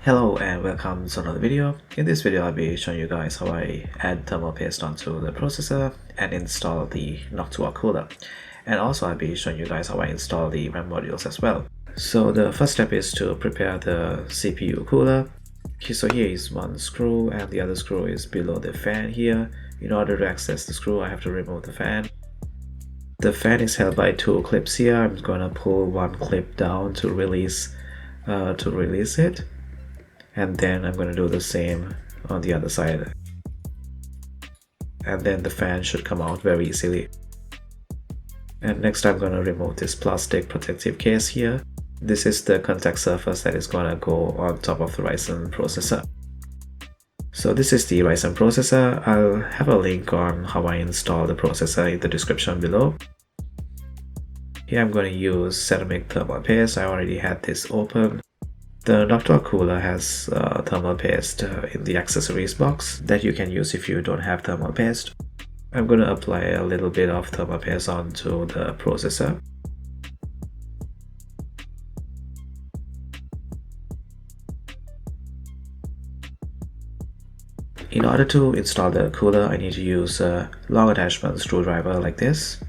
Hello and welcome to another video. In this video I'll be showing you guys how I add thermal paste onto the processor and install the Noctua cooler. And also I'll be showing you guys how I install the RAM modules as well. So the first step is to prepare the CPU cooler. So here is one screw and the other screw is below the fan here. In order to access the screw I have to remove the fan. The fan is held by two clips here. I'm gonna pull one clip down to release it. And then I'm going to do the same on the other side, and then the fan should come out very easily. And next I'm going to remove this plastic protective case here. This is the contact surface that is going to go on top of the Ryzen processor. So this is the Ryzen processor. I'll have a link on how I install the processor in the description below. Here I'm going to use ceramic thermal paste. I already had this open. The Noctua cooler has thermal paste in the accessories box that you can use if you don't have thermal paste. I'm going to apply a little bit of thermal paste onto the processor. In order to install the cooler, I need to use a long attachment screwdriver like this.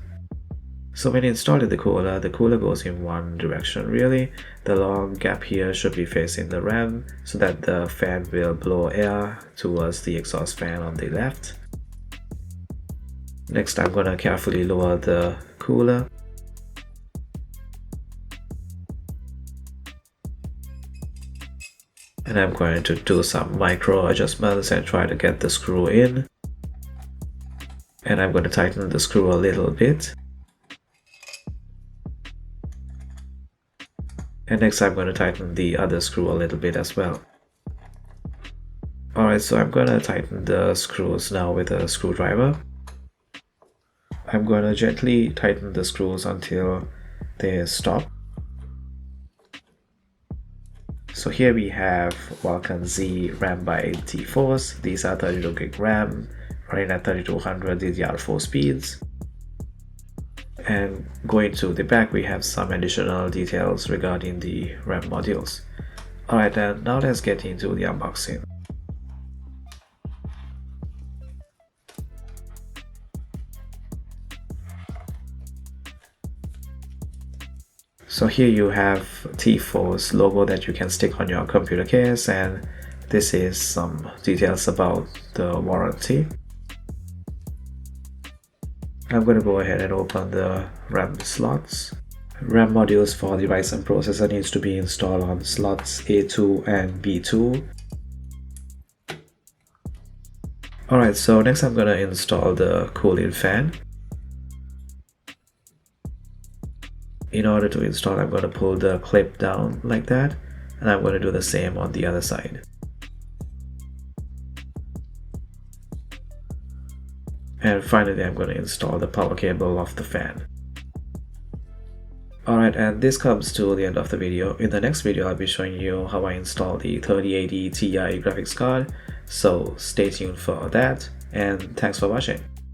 So when installing the cooler goes in one direction really. The long gap here should be facing the RAM so that the fan will blow air towards the exhaust fan on the left. Next I'm going to carefully lower the cooler. And I'm going to do some micro adjustments and try to get the screw in. And I'm going to tighten the screw a little bit. And next I'm going to tighten the other screw a little bit as well. Alright, so I'm going to tighten the screws now with a screwdriver. I'm going to gently tighten the screws until they stop. So here we have Vulcan Z RAM by T-Force. These are 32 gig RAM running at 3200 DDR4 speeds. And going to the back we have some additional details regarding the RAM modules. Alright, and now let's get into the unboxing. So here you have T-Force logo that you can stick on your computer case, and this is some details about the warranty. I'm going to go ahead and open the RAM slots. RAM modules for the Ryzen processor needs to be installed on slots A2 and B2. Alright, so next I'm going to install the cooling fan. In order to install, I'm going to pull the clip down like that, and I'm going to do the same on the other side. And finally I'm going to install the power cable of the fan. Alright, and this comes to the end of the video. In the next video I'll be showing you how I install the 3080 Ti graphics card. So stay tuned for that, and thanks for watching.